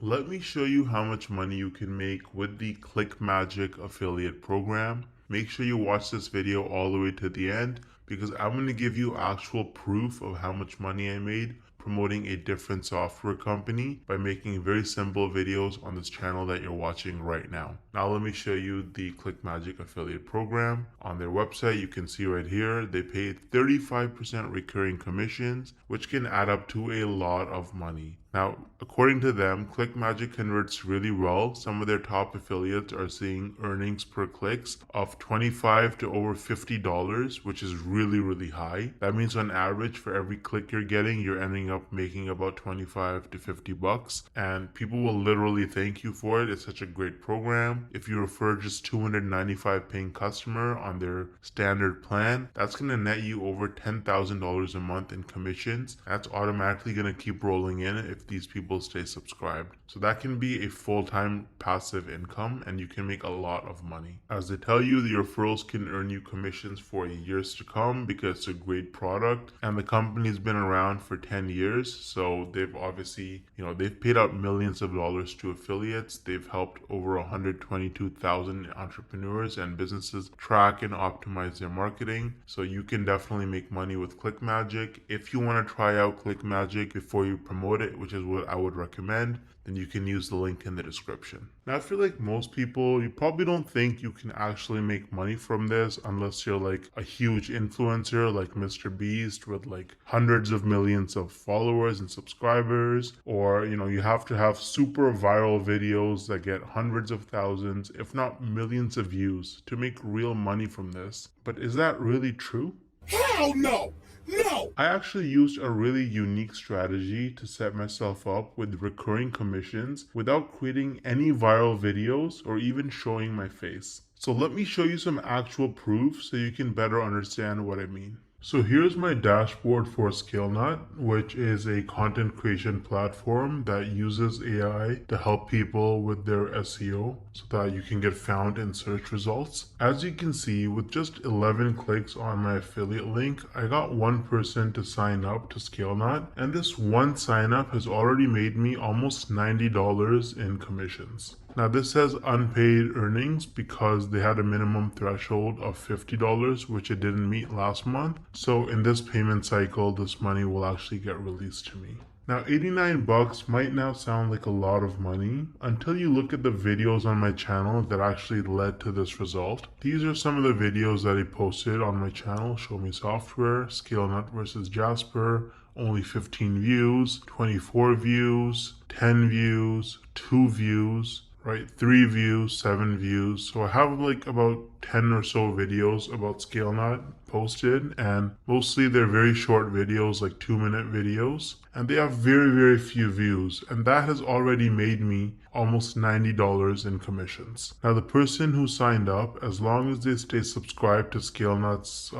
Let me show you how much money you can make with the Clickmagick affiliate program. Make sure you watch this video all the way to the end because I'm going to give you actual proof of how much money I made promoting a different software company by making very simple videos on this channel that you're watching right now. Now let me show you the Clickmagick affiliate program. On their website, you can see right here, they pay 35% recurring commissions, which can add up to a lot of money. Now, according to them, Clickmagick converts really well. Some of their top affiliates are seeing earnings per clicks of $25 to over $50, which is really high. That means on average, for every click you're getting, you're ending up making about 25 to 50 bucks. And people will literally thank you for it. It's such a great program. If you refer just 295 paying customer on their standard plan, that's going to net you over $10,000 a month in commissions. That's automatically going to keep rolling in if these people stay subscribed. So that can be a full-time passive income and you can make a lot of money. As they tell you, the referrals can earn you commissions for years to come because it's a great product and the company's been around for 10 years. So they've obviously, they've paid out millions of dollars to affiliates. They've helped over 122,000 entrepreneurs and businesses track and optimize their marketing. So you can definitely make money with Clickmagick. If you want to try out Clickmagick before you promote it, which is what I would recommend, then you can use the link in the description. Now, I feel like most people, you probably don't think you can actually make money from this unless you're like a huge influencer like Mr. Beast with like hundreds of millions of followers and subscribers, or you have to have super viral videos that get hundreds of thousands, if not millions of views to make real money from this. But is that really true? Hell no! No! I actually used a really unique strategy to set myself up with recurring commissions without creating any viral videos or even showing my face. So let me show you some actual proof so you can better understand what I mean. So here's my dashboard for ScaleNut, which is a content creation platform that uses AI to help people with their SEO so that you can get found in search results. As you can see, with just 11 clicks on my affiliate link, I got one person to sign up to ScaleNut, and this one sign up has already made me almost $90 in commissions. Now this says unpaid earnings because they had a minimum threshold of $50, which it didn't meet last month. So in this payment cycle, this money will actually get released to me. Now 89 bucks might now sound like a lot of money until you look at the videos on my channel that actually led to this result. These are some of the videos that I posted on my channel: Show Me Software, ScaleNut versus Jasper, only 15 views, 24 views, 10 views, 2 views, right? 3 views, 7 views. So I have like about 10 or so videos about ScaleNut posted, and mostly they're very short videos, like 2-minute videos, and they have very few views, and that has already made me almost $90 in commissions. Now the person who signed up, as long as they stay subscribed to ScaleNut's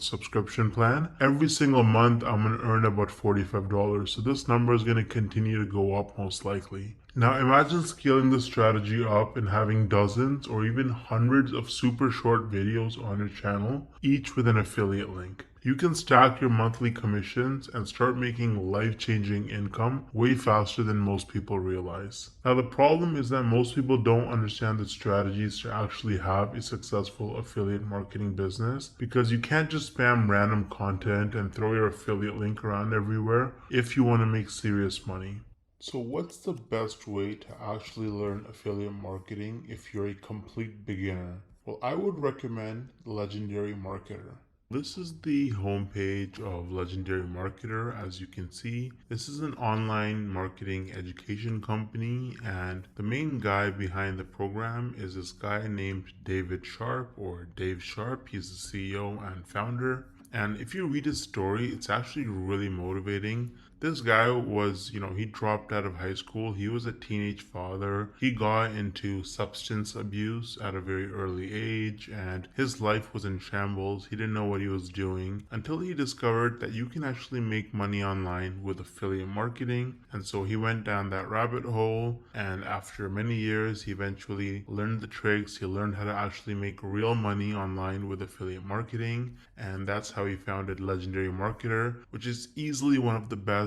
subscription plan, every single month I'm going to earn about $45. So this number is going to continue to go up most likely. Now imagine scaling this strategy up and having dozens or even hundreds of super short videos on your channel, each with an affiliate link. You can stack your monthly commissions and start making life-changing income way faster than most people realize. Now the problem is that most people don't understand the strategies to actually have a successful affiliate marketing business, because you can't just spam random content and throw your affiliate link around everywhere if you want to make serious money. So what's the best way to actually learn affiliate marketing if you're a complete beginner? Well, I would recommend Legendary Marketer. This is the homepage of Legendary Marketer. As you can see, this is an online marketing education company, and the main guy behind the program is this guy named David Sharp, or Dave Sharp. He's the CEO and founder. And if you read his story, it's actually really motivating. This guy was, he dropped out of high school. He was a teenage father. He got into substance abuse at a very early age, and his life was in shambles. He didn't know what he was doing until he discovered that you can actually make money online with affiliate marketing. And so he went down that rabbit hole, and after many years, he eventually learned the tricks. He learned how to actually make real money online with affiliate marketing, and that's how he founded Legendary Marketer, which is easily one of the best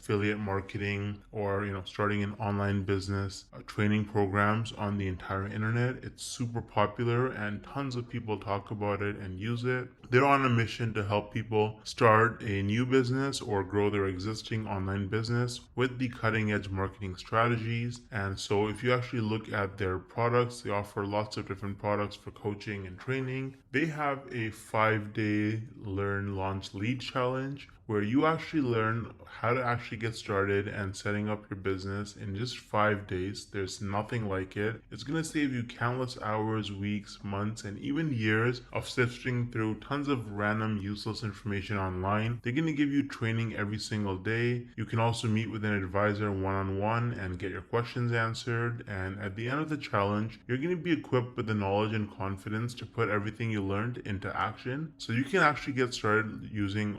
affiliate marketing or starting an online business training programs on the entire internet. It's super popular and tons of people talk about it and use it. They're on a mission to help people start a new business or grow their existing online business with the cutting edge marketing strategies. And so if you actually look at their products, they offer lots of different products for coaching and training. They have a 5-day learn launch lead challenge where you actually learn how to actually get started and setting up your business in just 5 days. There's nothing like it. It's going to save you countless hours, weeks, months, and even years of sifting through tons of random useless information online. They're going to give you training every single day. You can also meet with an advisor one-on-one and get your questions answered. And at the end of the challenge, you're going to be equipped with the knowledge and confidence to put everything you learned into action. So you can actually get started using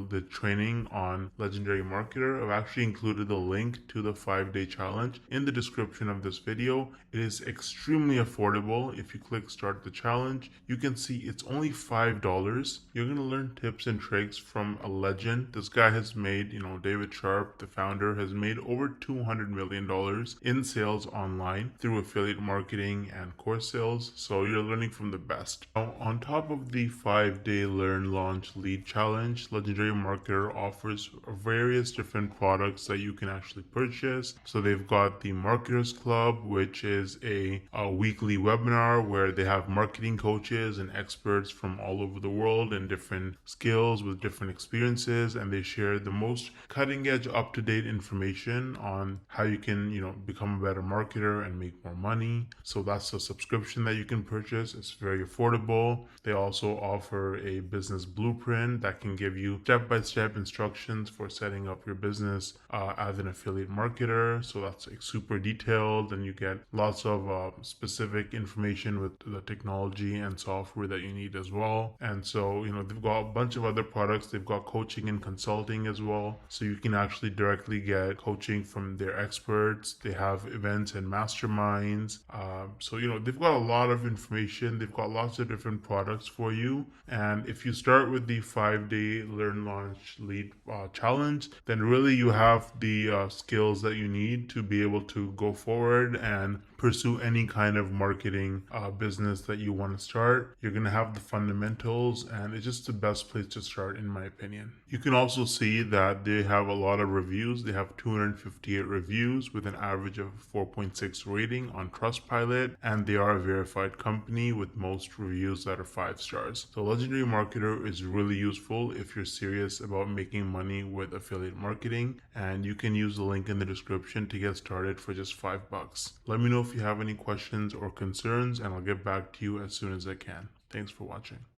the training on Legendary Marketer. I've actually included the link to the 5-day challenge in the description of this video. It is extremely affordable. If you click start the challenge, you can see it's only $5. You're going to learn tips and tricks from a legend. This guy has made, David Sharp, the founder, has made over $200 million in sales online through affiliate marketing and course sales. So you're learning from the best. Now, on top of the 5-day learn launch lead challenge, Legendary Marketer offers various different products that you can actually purchase. So they've got the Marketers Club, which is a weekly webinar where they have marketing coaches and experts from all over the world and different skills with different experiences, and they share the most cutting edge, up to date information on how you can, become a better marketer and make more money. So that's a subscription that you can purchase. It's very affordable. They also offer a business blueprint that can give you step-by-step instructions for setting up your business as an affiliate marketer. So that's like super detailed, and you get lots of specific information with the technology and software that you need as well. And so they've got a bunch of other products. They've got coaching and consulting as well, so you can actually directly get coaching from their experts. They have events and masterminds. So they've got a lot of information. They've got lots of different products for you. And if you start with the 5-day learn launch lead challenge, then really you have the skills that you need to be able to go forward and pursue any kind of marketing business that you want to start. You're going to have the fundamentals, and it's just the best place to start, in my opinion. You can also see that they have a lot of reviews. They have 258 reviews with an average of 4.6 rating on Trustpilot, and they are a verified company with most reviews that are 5 stars. So Legendary Marketer is really useful if you're serious about making money with affiliate marketing, and you can use the link in the description to get started for just $5. Let me know if you have any questions or concerns, and I'll get back to you as soon as I can. Thanks for watching.